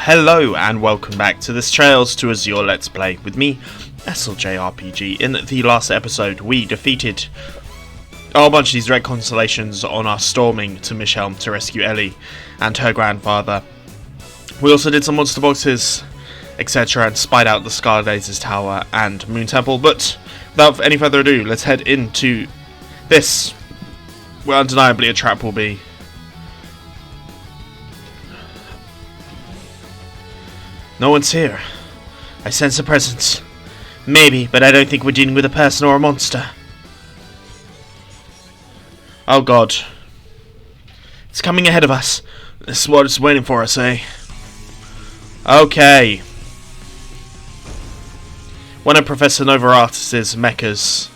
Hello and welcome back to this Trails to Azure Let's Play with me, SLJRPG. In the last episode we defeated a whole bunch of these red constellations on our storming to Michelm to rescue Ellie and her grandfather. We also did some monster boxes, etc. and spied out the Scarlet Aces Tower and Moon Temple, but without any further ado, let's head into this, where undeniably a trap will be. No one's here. I sense a presence. Maybe, but I don't think we're dealing with a person or a monster. Oh god. It's coming ahead of us. This is what it's waiting for us, eh? Okay. One of Professor Novartis' mechas.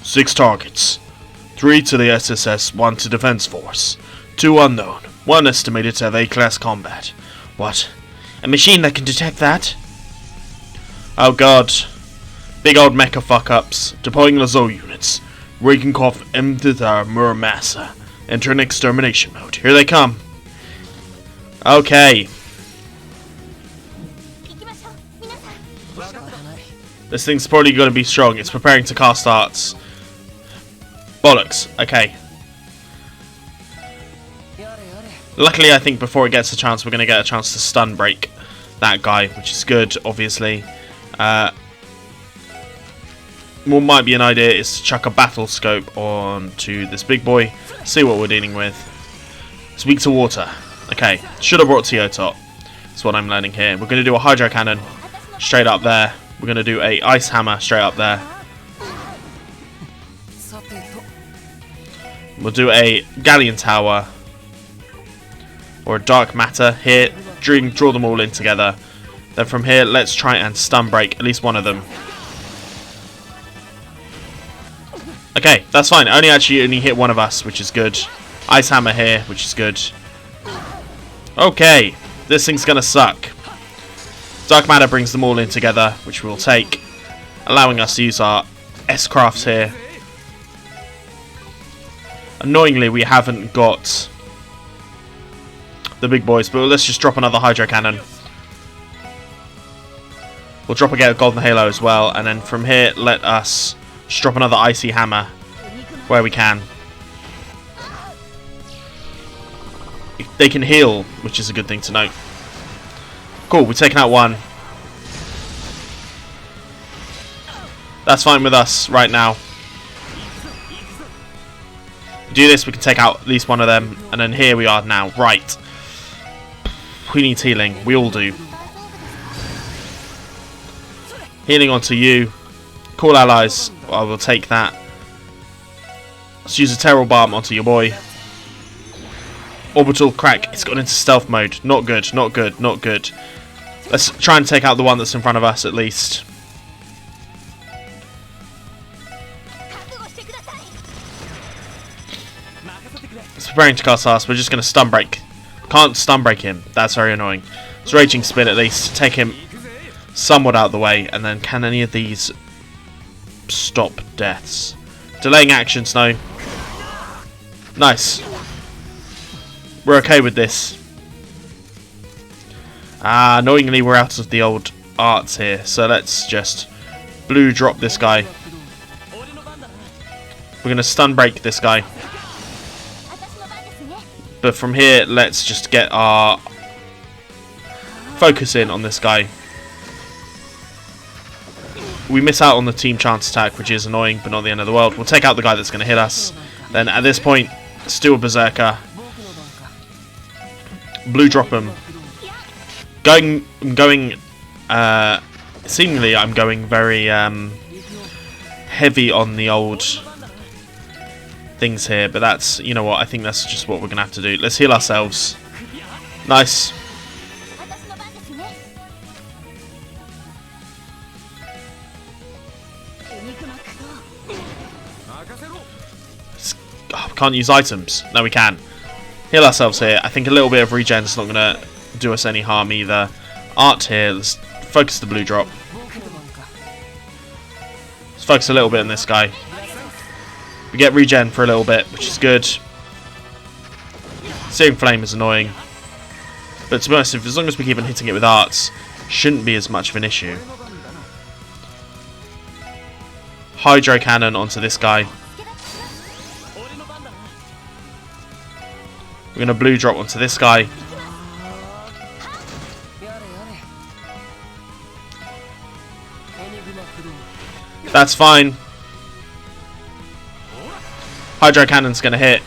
6 targets. 3 to the SSS, 1 to Defense Force. 2 unknown. 1 estimated to have A-class combat. What? A machine that can detect that? Oh god. Big old mecha fuck-ups. Deploying Lazo units. Regenkopf Mdithar Murmasa. Enter in extermination mode. Here they come. Okay. This thing's probably going to be strong. It's preparing to cast arts. Bollocks. Okay. Luckily, I think before it gets a chance, we're going to get a chance to stun break that guy, which is good, obviously. What might be an idea is to chuck a battle scope onto this big boy, see what we're dealing with. It's weak to water. Okay, should have brought Teotop. That's what I'm learning here. We're going to do a Hydro Cannon straight up there. We're going to do a Ice Hammer straight up there. We'll do a Galleon Tower or a Dark Matter here. Draw them all in together. Then from here, let's try and stun break at least one of them. Okay, that's fine. Only hit one of us, which is good. Ice Hammer here, which is good. Okay, this thing's gonna suck. Dark Matter brings them all in together, which we'll take, allowing us to use our S-Crafts here. Annoyingly, we haven't got the big boys, but let's just drop another Hydro Cannon. We'll drop a Golden Halo as well, and then from here, let us just drop another Icy Hammer where we can. They can heal, which is a good thing to note. Cool, we've taken out one. That's fine with us right now. Do this, we can take out at least one of them, and then here we are now. Right. We need healing. We all do. Healing onto you. Cool allies. I will take that. Let's use a Terror Bomb onto your boy. Orbital Crack. It's gone into stealth mode. Not good, not good, not good. Let's try and take out the one that's in front of us at least. It's preparing to cast us. We're just going to stun break. Can't stun break him. That's very annoying. Let's Raging Spin at least. Take him somewhat out of the way. And then can any of these stop deaths? Delaying actions, no. Nice. We're okay with this. Annoyingly, we're out of the old arts here. So let's just blue drop this guy. We're going to stun break this guy. But from here, let's just get our focus in on this guy. We miss out on the team chance attack, which is annoying, but not the end of the world. We'll take out the guy that's going to hit us. Then at this point, let's do a Berserker. Blue drop him. Seemingly I'm going very heavy on the old things here, but that's, you know what, I think that's just what we're gonna have to do. Let's heal ourselves. Nice. Oh, we can't use items. No, we can. Heal ourselves here. I think a little bit of regen's not gonna do us any harm either. Art here. Let's focus the blue drop. Let's focus a little bit on this guy. We get regen for a little bit, which is good. Searing Flame is annoying. But to be honest, as long as we keep on hitting it with arts, shouldn't be as much of an issue. Hydro cannon onto this guy. We're going to blue drop onto this guy. That's fine. Hydro cannon's going to hit.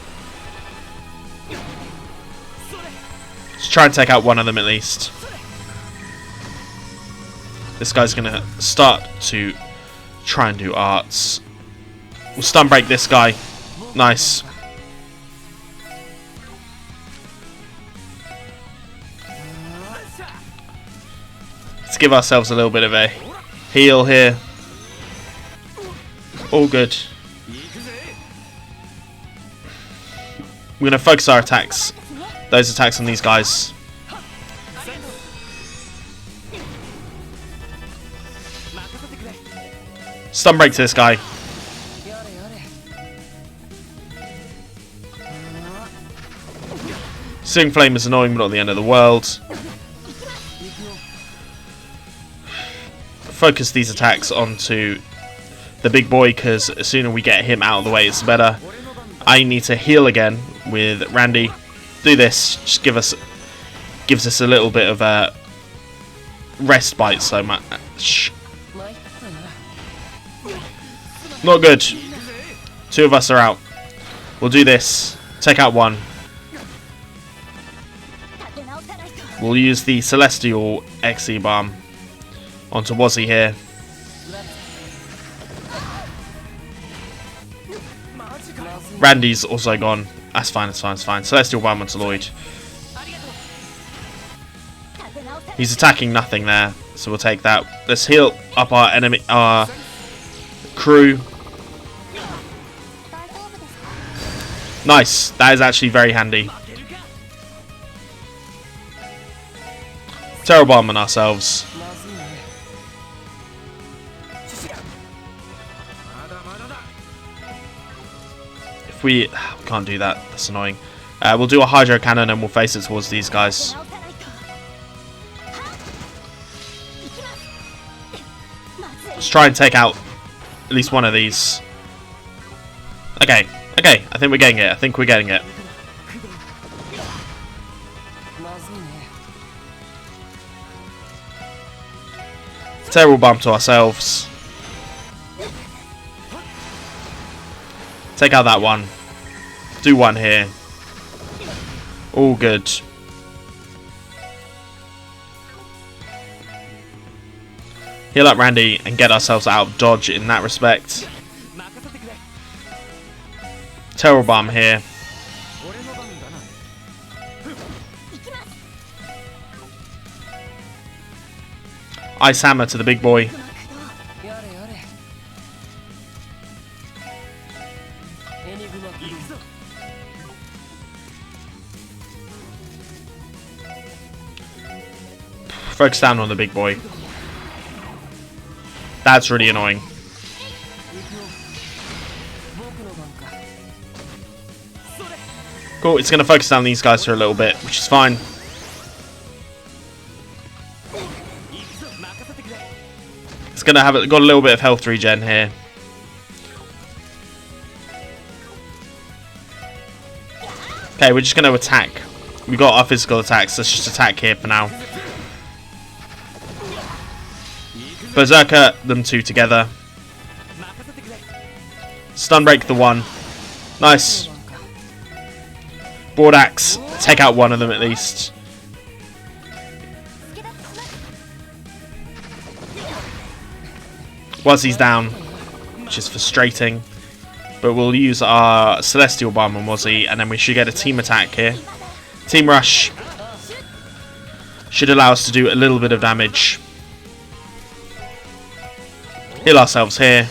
Let's try and take out one of them at least. This guy's going to start to try and do arts. We'll stun break this guy. Nice. Let's give ourselves a little bit of a heal here. All good. We're going to focus our attacks. Those attacks on these guys. Stun break to this guy. Searing Flame is annoying, but not the end of the world. Focus these attacks onto the big boy, because the sooner we get him out of the way, it's better. I need to heal again with Randy. Do this. Just gives us a little bit of a respite. So much. Not good. Two of us are out. We'll do this. Take out one. We'll use the Celestial XE Bomb onto Wazzy here. Randy's also gone. That's fine, it's fine, it's fine. Celestial Bomb onto Lloyd. He's attacking nothing there, so we'll take that. Let's heal up our enemy, our crew. Nice. That is actually very handy. Terror Bomb on ourselves. If we can't do that, that's annoying. We'll do a Hydro Cannon and we'll face it towards these guys. Let's try and take out at least one of these. Okay, okay, I think we're getting it. I think we're getting it. Terrible bump to ourselves. Take out that one. Do one here. All good. Heal up Randy and get ourselves out of dodge in that respect. Terror Bomb here. Ice Hammer to the big boy. Focus down on the big boy. That's really annoying. Cool, it's going to focus down these guys for a little bit, which is fine. It's going to have got a little bit of health regen here. Okay, we're just going to attack. We got our physical attacks. Let's just attack here for now. Berserker them two together. Stun break the one. Nice. Broad axe. Take out one of them at least. Wazzy's down, which is frustrating. But we'll use our Celestial Bomb on Wazzy, and then we should get a team attack here. Team Rush should allow us to do a little bit of damage. Heal ourselves here.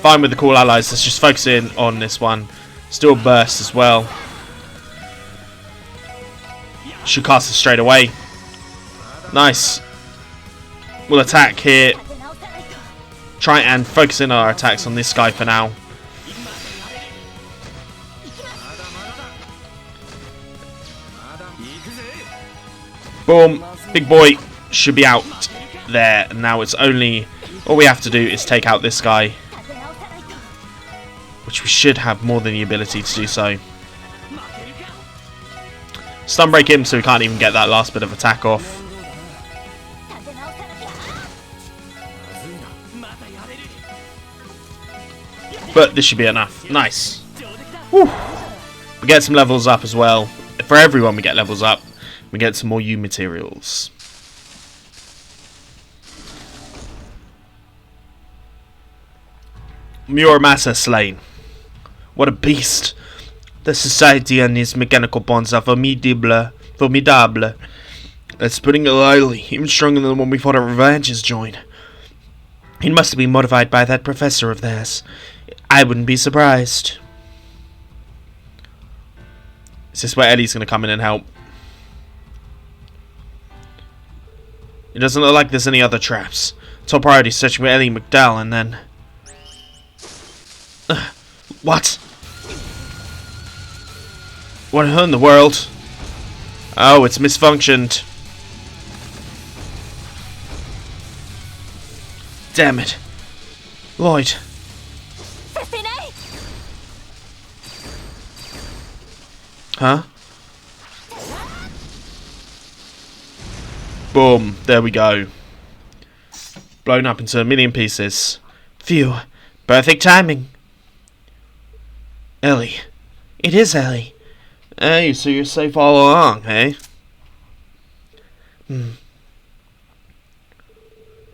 Fine with the cool allies. Let's just focus in on this one. Still burst as well. Should cast it straight away. Nice. We'll attack here. Try and focus in our attacks on this guy for now. Boom. Big boy should be out there. And now it's only... all we have to do is take out this guy. Which we should have more than the ability to do so. Stun break him so we can't even get that last bit of attack off. But this should be enough. Nice. Whew. We get some levels up as well. For everyone we get levels up. We get some more U materials. Muramasa slain. What a beast. The society and his mechanical bonds are formidable. That's putting it lightly. Even stronger than the one we fought at Revenge's joint. He must have been modified by that professor of theirs. I wouldn't be surprised. Is this where Ellie's going to come in and help? It doesn't look like there's any other traps. Top priority is searching for Ellie and MacDowell and then... what? What in the world? Oh, it's misfunctioned. Damn it. Lloyd. Huh? Boom. There we go. Blown up into a million pieces. Phew. Perfect timing. Ellie. It is Ellie. Hey, so you're safe all along, eh?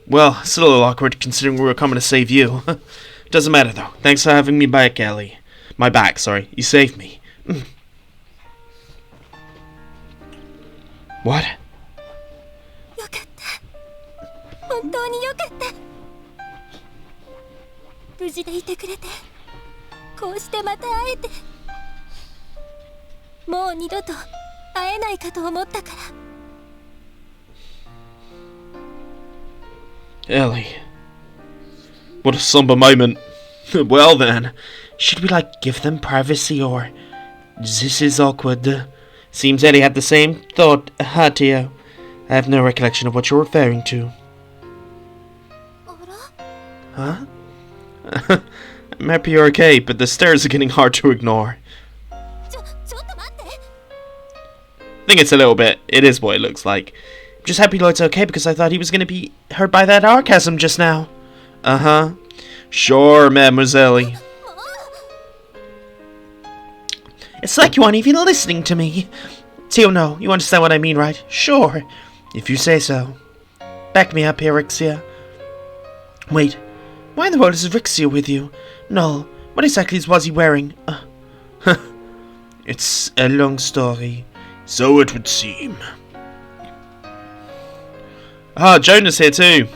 Well, it's a little awkward considering we were coming to save you. Doesn't matter though. Thanks for having me back, Ellie. My back, sorry. You saved me. What? Ellie. What a somber moment. Well then, should we give them privacy or... This is awkward. Seems Ellie had the same thought, Hatio. I have no recollection of what you're referring to. Huh? I'm happy you're okay, but the stares are getting hard to ignore. I think it's a little bit. It is what it looks like. I'm just happy Lloyd's okay because I thought he was going to be hurt by that sarcasm just now. Uh-huh. Sure, Mademoiselle. It's like you aren't even listening to me. Tio, no, you understand what I mean, right? Sure, if you say so. Back me up here, Rixia. Wait, why in the world is Rixia with you? Noel, what exactly was he wearing? It's a long story. So it would seem. Ah, Jonah's here too.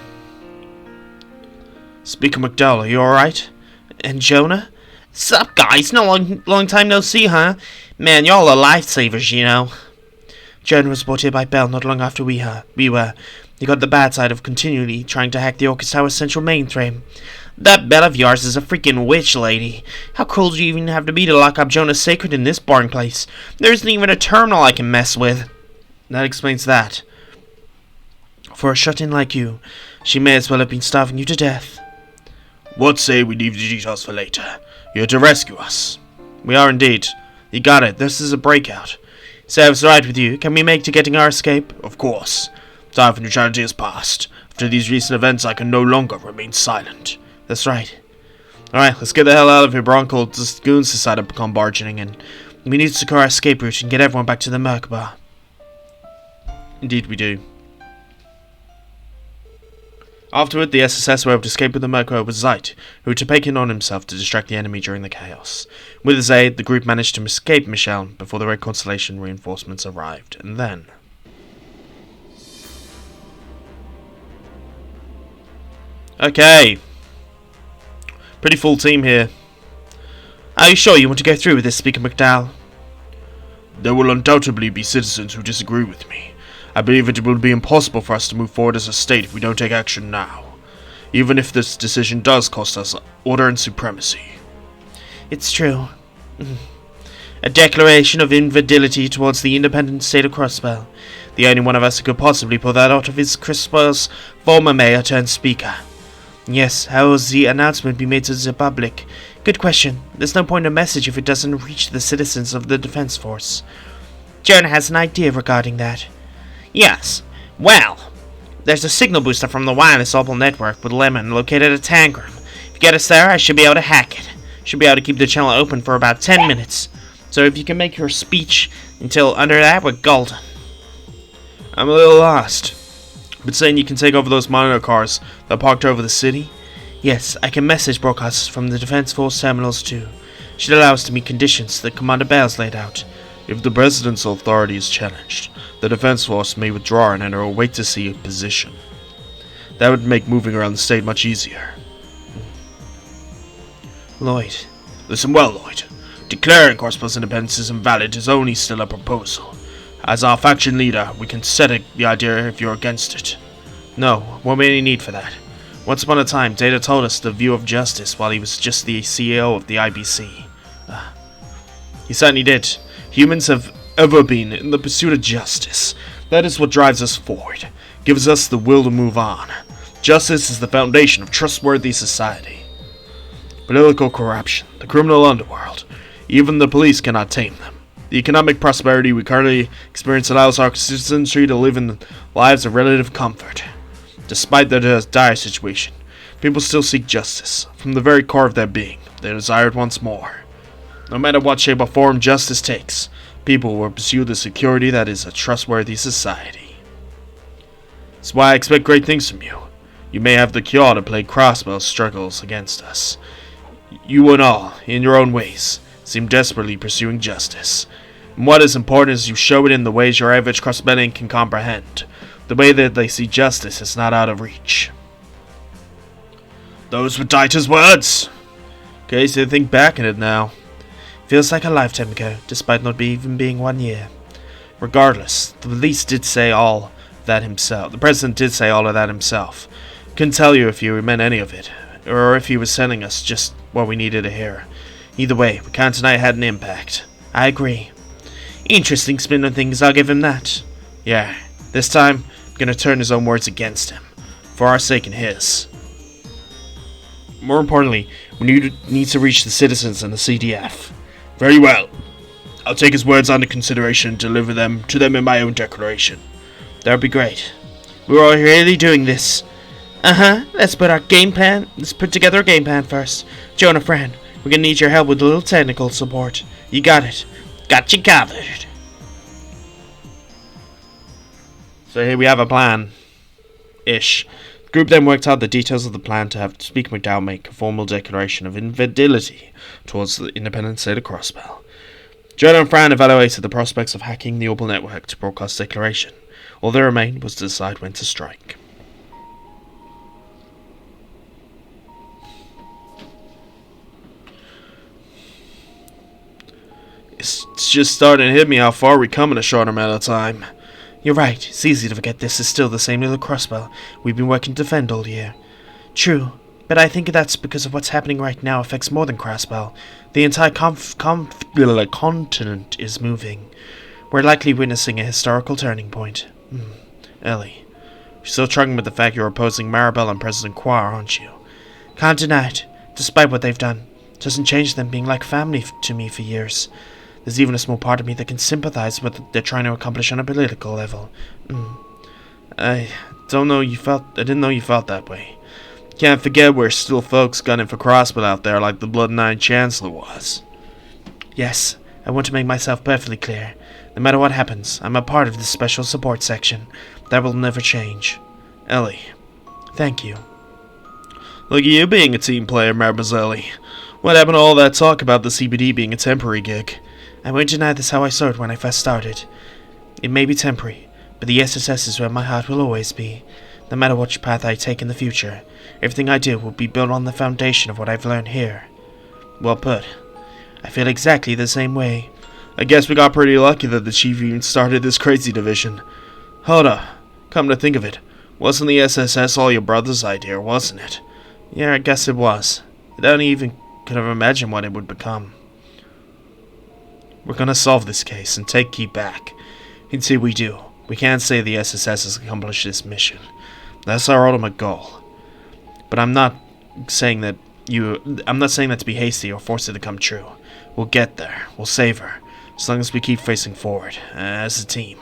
Speaker MacDowell, are you alright? And Jonah? Sup, guys? Long time no see, huh? Man, y'all are lifesavers, you know. Jonah was brought here by Bell not long after we were. He got the bad side of continually trying to hack the Orchis Tower's central mainframe. That Bell of yours is a freaking witch, lady. How cruel do you even have to be to lock up Jonah's sacred in this boring place? There isn't even a terminal I can mess with. That explains that. For a shut-in like you, she may as well have been starving you to death. What say we leave the details for later? You're to rescue us. We are indeed. You got it. This is a breakout. Serves right with you. Can we make to getting our escape? Of course. Time for neutrality is past. After these recent events, I can no longer remain silent. That's right. Alright, let's get the hell out of here, Bronco. The goons decided to become barging in. We need to secure our escape route and get everyone back to the Merkaba. Indeed we do. Afterward, the SSS were able to escape with the Merkaba with Zeit, who had taken on himself to distract the enemy during the chaos. With his aid, the group managed to escape Michelle before the Red Constellation reinforcements arrived, and then... Okay. Pretty full team here. Are you sure you want to go through with this, Speaker MacDowell? There will undoubtedly be citizens who disagree with me. I believe it will be impossible for us to move forward as a state if we don't take action now. Even if this decision does cost us order and supremacy. It's true. A declaration of infidelity towards the independent state of Crossbell. The only one of us who could possibly pull that out of is Crossbell's former mayor turned speaker. Yes, how will the announcement be made to the public? Good question. There's no point in a message if it doesn't reach the citizens of the Defense Force. Jonah has an idea regarding that. Yes. Well, there's a signal booster from the wireless Opal network with Lemon located at Tangram. If you get us there, I should be able to hack it. Should be able to keep the channel open for about 10 minutes. So if you can make your speech until under that, we're golden. I'm a little lost. But saying you can take over those monitor cars that parked over the city? Yes, I can message broadcasts from the Defense Force terminals too. Should allow us to meet conditions that Commander Bales laid out. If the President's authority is challenged, the Defense Force may withdraw and enter a wait-to-see position. That would make moving around the state much easier. Lloyd. Listen well, Lloyd. Declaring Crossbell's independence is invalid is only still a proposal. As our faction leader, we can set the idea if you're against it. No, won't be any need for that. Once upon a time, Data told us the view of justice while he was just the CEO of the IBC. He certainly did. Humans have ever been in the pursuit of justice. That is what drives us forward, gives us the will to move on. Justice is the foundation of trustworthy society. Political corruption, the criminal underworld, even the police cannot tame them. The economic prosperity we currently experience allows our citizenry to live in lives of relative comfort. Despite their dire situation, people still seek justice. From the very core of their being, they desire it once more. No matter what shape or form justice takes, people will pursue the security that is a trustworthy society. That's why I expect great things from you. You may have the cure to play Crossbell's struggles against us. You and all, in your own ways, seem desperately pursuing justice. And what is important is you show it in the ways your average Crossbellian can comprehend. The way that they see justice is not out of reach. Those were Dieter's words! Okay, so think back on it now. Feels like a lifetime ago, despite not even being 1 year. Regardless, the police did say all that himself. The president did say all of that himself. Couldn't tell you if he meant any of it, or if he was sending us just what we needed to hear. Either way, what Khan tonight had an impact. I agree. Interesting spin on things, I'll give him that. Yeah, this time, I'm gonna turn his own words against him. For our sake and his. More importantly, we need to reach the citizens and the CDF. Very well. I'll take his words under consideration and deliver them to them in my own declaration. That would be great. We're all really doing this. Let's put together a game plan first. Jonah, Fran, we're gonna need your help with a little technical support. You got it. Got you covered. So here we have a plan. Ish. The group then worked out the details of the plan to have Speaker MacDowell make a formal declaration of infidelity towards the independent state of Crossbell. Jonah and Fran evaluated the prospects of hacking the Opal network to broadcast declaration. All that remained was to decide when to strike. It's just starting to hit me how far we come in a short amount of time. You're right, it's easy to forget this is still the same little Crossbell we've been working to defend all year. True, but I think that's because of what's happening right now affects more than Crossbell. The entire continent is moving. We're likely witnessing a historical turning point. Ellie, you're still struggling with the fact you're opposing Maribel and President Quar, aren't you? Can't deny it, despite what they've done. It doesn't change them being like family to me for years. There's even a small part of me that can sympathize with what they're trying to accomplish on a political level. I didn't know you felt that way. Can't forget we're still folks gunning for Crossbell out there like the Blood Nine Chancellor was. Yes, I want to make myself perfectly clear. No matter what happens, I'm a part of this special support section. That will never change. Ellie, thank you. Look at you being a team player, Mademoiselle. What happened to all that talk about the CBD being a temporary gig? I won't deny this how I saw it when I first started. It may be temporary, but the SSS is where my heart will always be. No matter which path I take in the future, everything I do will be built on the foundation of what I've learned here. Well put. I feel exactly the same way. I guess we got pretty lucky that the chief even started this crazy division. Hold up. Come to think of it, wasn't the SSS all your brother's idea, wasn't it? Yeah, I guess it was. I don't even could have imagined what it would become. We're gonna solve this case and take Key back. Until we do, We can't say the SSS has accomplished this mission. That's our ultimate goal. But I'm not saying that to be hasty or force it to come true. We'll get there. We'll save her. As long as we keep facing forward, as a team.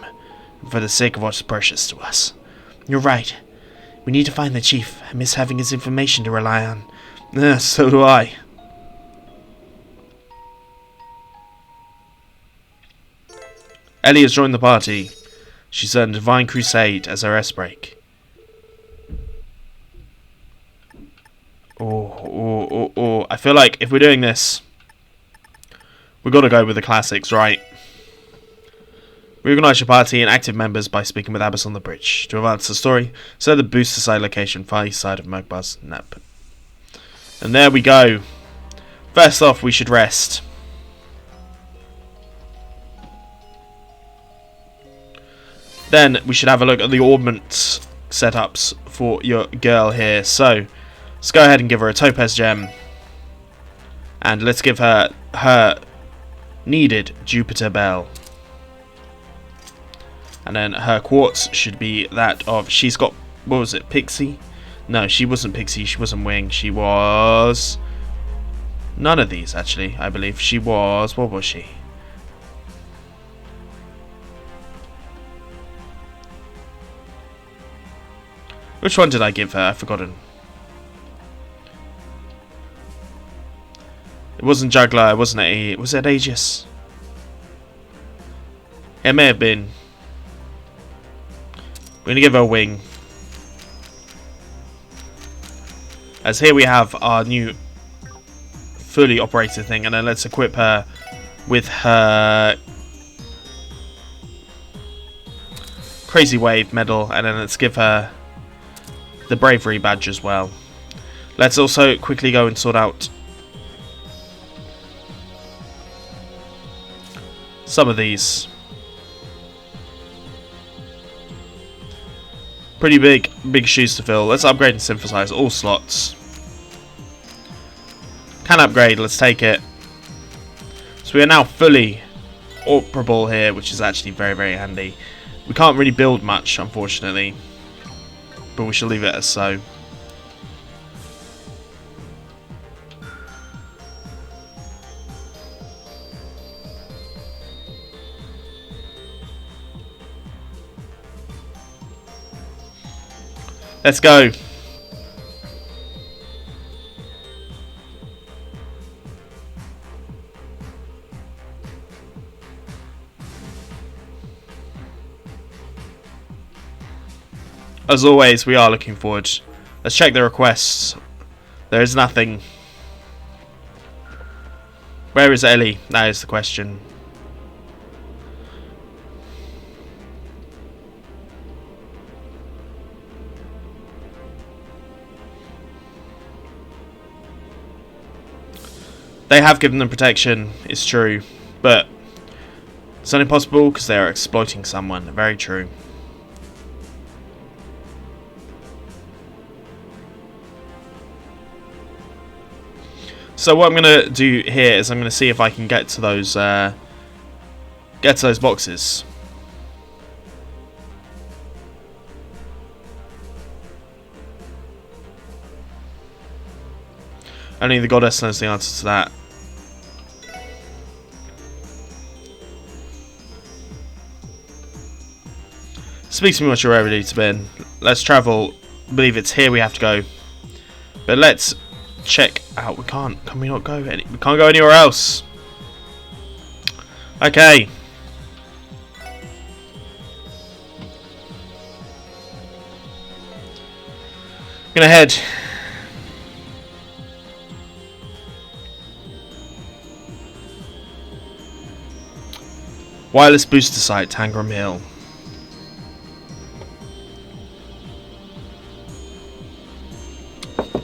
For the sake of what's precious to us. You're right. We need to find the chief. I miss having his information to rely on. So do I. Ellie has joined the party. She's done Divine Crusade as her rest break. Oh. I feel like if we're doing this, we've got to go with the classics, right? Reorganize your party and active members by speaking with Abbas on the bridge. To advance the story, set the booster side location far east side of Mugbuzz Nap. And there we go. First off, we should rest. Then we should have a look at the augment setups for your girl here. So let's go ahead and give her a topaz gem. And let's give her her needed Jupiter bell. And then her quartz should be that of... She's got... What was it? Pixie? No, she wasn't Pixie. She wasn't Wing. She was... None of these, actually, I believe. She was... What was she? Which one did I give her? I've forgotten. It wasn't Juggler. It wasn't a... Was it Aegis? It may have been... We're going to give her a Wing. As here we have our new fully operated thing. And then let's equip her with her Crazy Wave medal. And then let's give her the Bravery badge as well. Let's also quickly go and sort out some of these. Pretty big shoes to fill. Let's upgrade and synthesize all slots. Can upgrade, let's take it. So we are now fully operable here, which is actually very, very handy. We can't really build much, unfortunately. But we shall leave it as so. Let's go. As always, we are looking forward. Let's check the requests. There is nothing. Where is Ellie? That is the question. They have given them protection, it's true, but it's not impossible because they are exploiting someone. Very true. So what I'm gonna do here is I'm gonna see if I can get to those boxes. Only the goddess knows the answer to that. Speak to me once you're ready to bin. Let's travel. I believe it's here we have to go. But let's check out. We can't. Can we not go? We can't go anywhere else. Okay. I'm gonna head. Wireless booster site, Tangram Hill.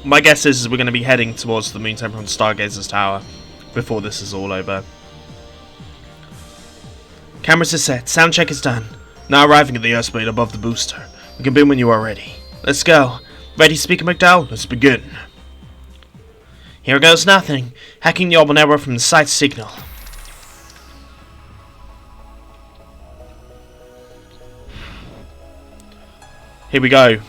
My guess is we're going to be heading towards the Moon Temple and Stargazer's Tower before this is all over. Cameras are set, sound check is done. Now arriving at the airspace above the booster. We can bin when you are ready. Let's go. Ready, Speaker MacDowell? Let's begin. Here goes nothing. Hacking the orbital network from the site signal. Here we go.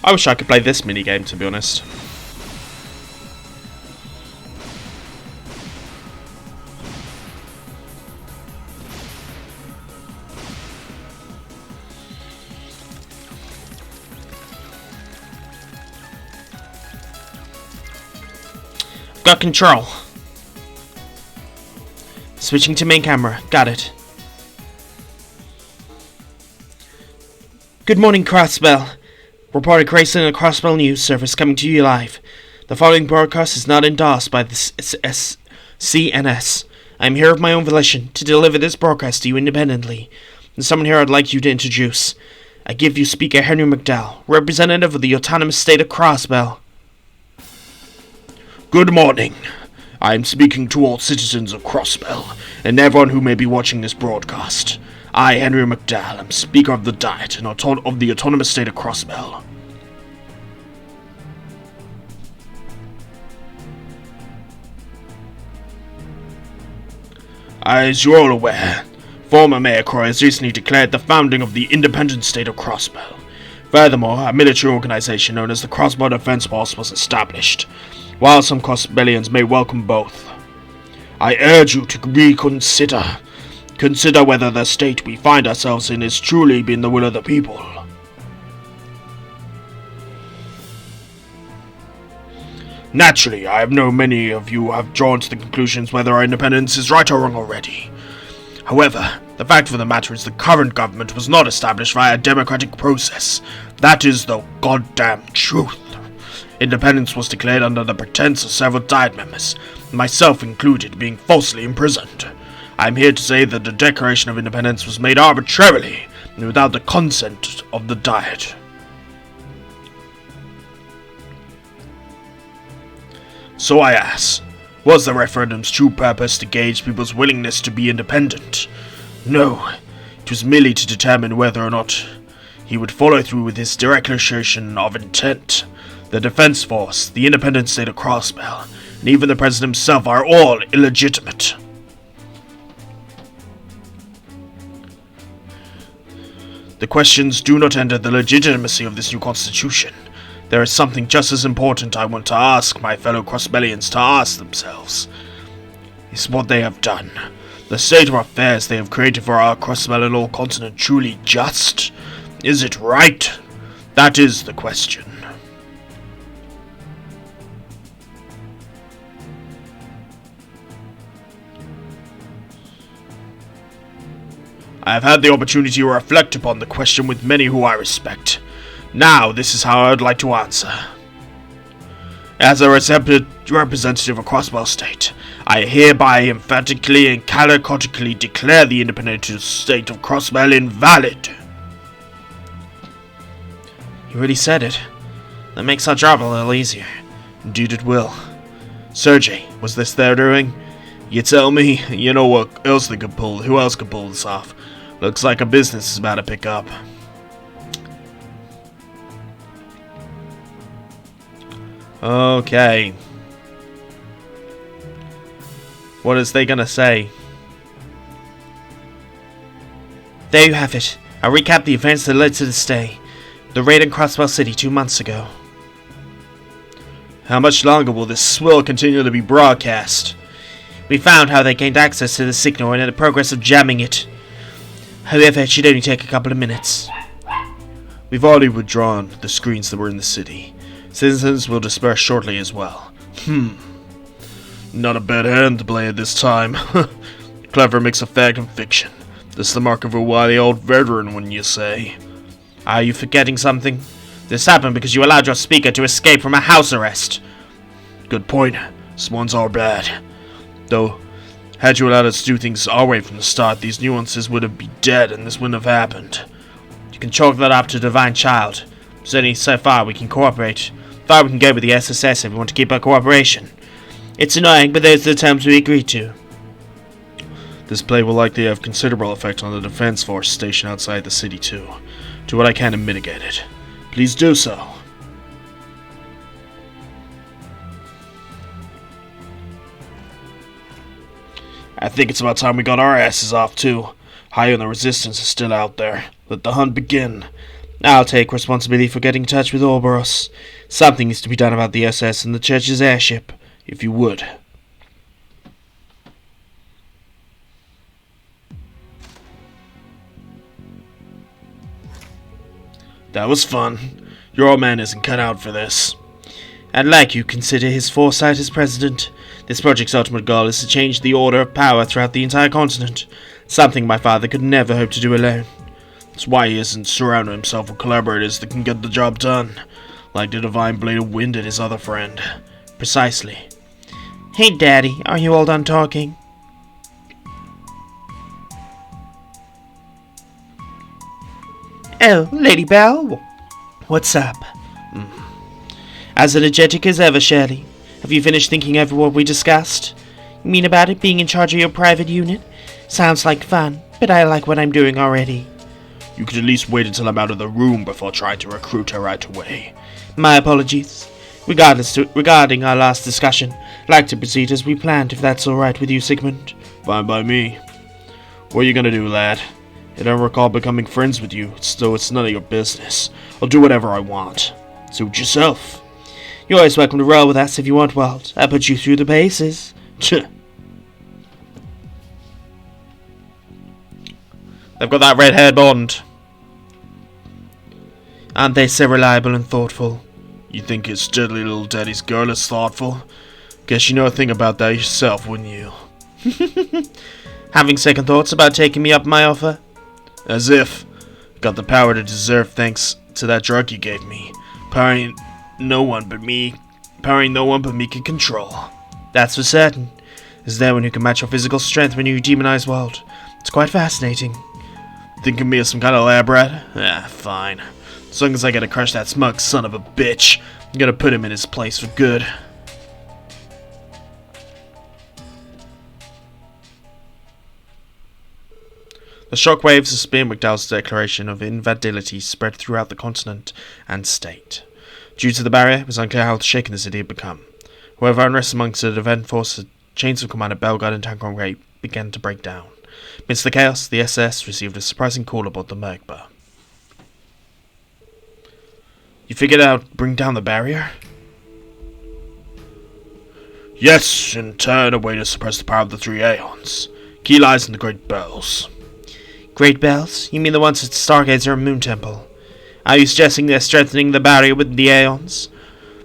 I wish I could play this minigame, to be honest. Got control. Switching to main camera. Got it. Good morning, Crossbell. Reporter Grayson and the Crossbell News Service coming to you live. The following broadcast is not endorsed by the CNS. I am here of my own volition to deliver this broadcast to you independently. There's someone here I'd like you to introduce. I give you Speaker Henry MacDowell, representative of the autonomous state of Crossbell. Good morning. I am speaking to all citizens of Crossbell and everyone who may be watching this broadcast. I, Henry MacDowell, am Speaker of the Diet and of the autonomous state of Crossbell. As you're all aware, former Mayor Croy has recently declared the founding of the independent state of Crossbell. Furthermore, a military organization known as the Crossbell Defense Force was established. While some Crossbellians may welcome both, I urge you to reconsider. Consider whether the state we find ourselves in is truly been the will of the people. Naturally, I know many of you have drawn to the conclusions whether our independence is right or wrong already. However, the fact of the matter is the current government was not established via a democratic process. That is the goddamn truth. Independence was declared under the pretense of several Diet members, myself included, being falsely imprisoned. I am here to say that the Declaration of Independence was made arbitrarily and without the consent of the Diet. So I ask, was the referendum's true purpose to gauge people's willingness to be independent? No, it was merely to determine whether or not he would follow through with his declaration of intent. The Defense Force, the independent state of Crossbell, and even the President himself are all illegitimate. The questions do not end at the legitimacy of this new constitution. There is something just as important I want to ask my fellow Crossbellians to ask themselves. Is what they have done, the state of affairs they have created for our Crossbell continent, truly just? Is it right? That is the question. I have had the opportunity to reflect upon the question with many who I respect. Now, this is how I would like to answer. As a representative of Crossbell State, I hereby emphatically and categorically declare the independent state of Crossbell invalid. You really said it. That makes our job a little easier. Indeed it will. Sergey, was this their doing? You tell me. You know what else they could pull? Who else could pull this off? Looks like a business is about to pick up. Okay. What is they gonna say? There you have it. I'll recap the events that led to this day. The raid in Crossbell City 2 months ago. How much longer will this swill continue to be broadcast? We found how they gained access to the signal and in the progress of jamming it. However, it should only take a couple of minutes. We've already withdrawn the screens that were in the city. Citizens will disperse shortly as well. Not a bad hand to play at this time. Clever mix of fact and fiction. This is the mark of a wily old veteran, wouldn't you say? Are you forgetting something? This happened because you allowed your speaker to escape from a house arrest. Good point. This one's all bad. Though, had you allowed us to do things our way from the start, these nuances would have been dead and this wouldn't have happened. You can chalk that up to Divine Child. Certainly so far we can cooperate. Far we can go with the SSS if we want to keep our cooperation. It's annoying, but those are the terms we agreed to. This play will likely have considerable effect on the defense force stationed outside the city too. Do what I can to mitigate it. Please do so. I think it's about time we got our asses off too. High and the resistance is still out there. Let the hunt begin. I'll take responsibility for getting in touch with Ouroboros. Something needs to be done about the SS and the church's airship, if you would. That was fun. Your old man isn't cut out for this. I'd like you to consider his foresight as president. This project's ultimate goal is to change the order of power throughout the entire continent. Something my father could never hope to do alone. That's why he isn't surrounding himself with collaborators that can get the job done. Like the Divine Blade of Wind and his other friend. Precisely. Hey, Daddy, are you all done talking? Oh, Lady Belle? What's up? As energetic as ever, Shirley. Have you finished thinking over what we discussed? You mean about it being in charge of your private unit? Sounds like fun, but I like what I'm doing already. You could at least wait until I'm out of the room before trying to recruit her right away. My apologies. Regarding our last discussion, I'd like to proceed as we planned, if that's alright with you, Sigmund. Fine by me. What are you gonna do, lad? I don't recall becoming friends with you, so it's none of your business. I'll do whatever I want. Suit yourself. You're always welcome to roll with us if you want, Walt. I'll put you through the paces. They've got that red-haired Bond. Aren't they so reliable and thoughtful? You think his deadly little daddy's girl is thoughtful? Guess you know a thing about that yourself, wouldn't you? Having second thoughts about taking me up my offer? As if. Got the power to deserve thanks to that drug you gave me. Powering no one but me can control. That's for certain. Is there one who can match your physical strength when you demonize Walt? It's quite fascinating. Think of me as some kind of lab rat? Ah, fine. As long as I get to crush that smug son of a bitch, I'm gonna put him in his place for good. The shockwaves of Spear MacDowell's declaration of invalidity spread throughout the continent and state. Due to the barrier, it was unclear how shaken the city had become. However, unrest amongst the defense force, the chains of command at Belgrade and Tancred began to break down. Amidst the chaos, the SS received a surprising call aboard the Merkba. You figured out bring down the barrier? Yes, in turn a way to suppress the power of the three Aeons. Key lies in the Great Bells. Great Bells? You mean the ones at Stargazer and Moon Temple? Are you suggesting they're strengthening the barrier with the Aeons?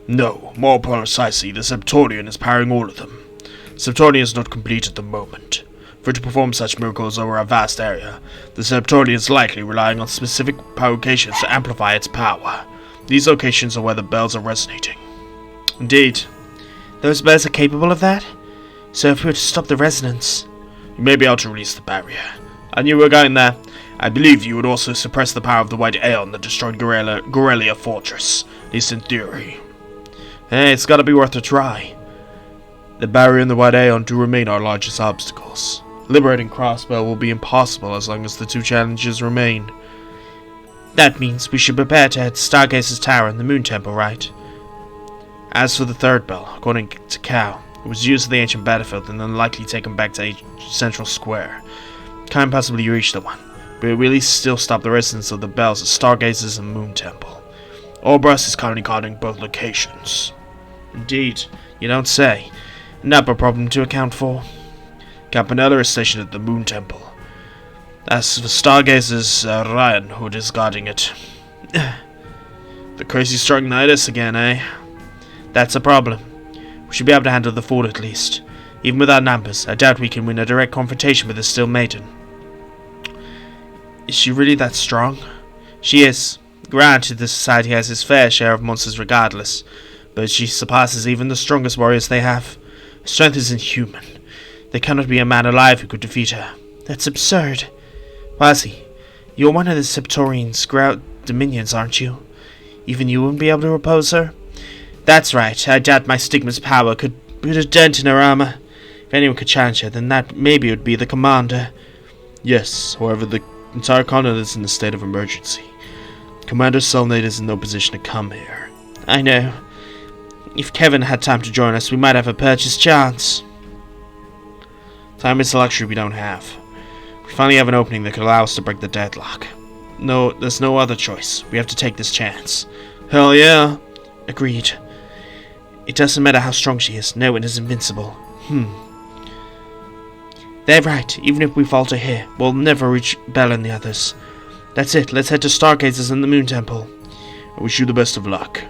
No, more precisely, the Septonian is powering all of them. Septonian is not complete at the moment. For it to perform such miracles over a vast area, the Septonian is likely relying on specific locations to amplify its power. These locations are where the bells are resonating. Indeed. Those bells are capable of that? So if we were to stop the resonance... You may be able to release the barrier. I knew we were going there. I believe you would also suppress the power of the White Aeon that destroyed Gorelia Fortress, at least in theory. Hey, it's gotta be worth a try. The barrier and the White Aeon do remain our largest obstacles. Liberating Crossbell will be impossible as long as the two challenges remain. That means we should prepare to head to Stargazer's Tower and the Moon Temple, right? As for the third bell, according to Cal, it was used in the ancient battlefield and then likely taken back to Central Square. Can't possibly reach the one, but it will at least still stop the resonance of the bells at Stargazer's and Moon Temple. Ouroboros is currently guarding both locations. Indeed, you don't say. Another problem to account for. Campanella is stationed at the Moon Temple. As for Stargazer's, Ryan Hood is guarding it. The crazy struck Nidus again, eh? That's a problem. We should be able to handle the fort at least. Even without numbers, I doubt we can win a direct confrontation with this still maiden. Is she really that strong? She is. Granted, the society has its fair share of monsters regardless, but she surpasses even the strongest warriors they have. Her strength is inhuman. There cannot be a man alive who could defeat her. That's absurd. Wazzy, you're one of the Septorian's Grout Dominions, aren't you? Even you wouldn't be able to oppose her? That's right, I doubt my Stigma's power could put a dent in her armor. If anyone could challenge her, then that maybe would be the commander. Yes, however, the entire continent is in a state of emergency. Commander Solnate is in no position to come here. I know. If Kevin had time to join us, we might have a purchase chance. Time is a luxury we don't have. We finally have an opening that could allow us to break the deadlock. No, there's no other choice. We have to take this chance. Hell yeah. Agreed. It doesn't matter how strong she is. No one is invincible. They're right. Even if we falter here, we'll never reach Bell and the others. That's it. Let's head to Stargazers and the Moon Temple. I wish you the best of luck.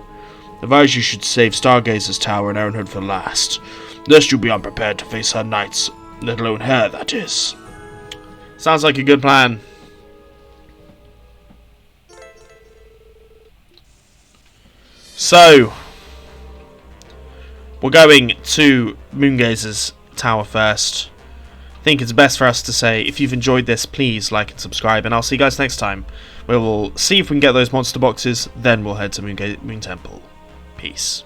Advise you should save Stargazer's Tower and Ironhood for last, lest you be unprepared to face her knights, let alone her, that is. Sounds like a good plan. So, we're going to Moongazer's Tower first. I think it's best for us to say, if you've enjoyed this, please like and subscribe, and I'll see you guys next time. We will see if we can get those monster boxes, then we'll head to Moon Temple. Peace.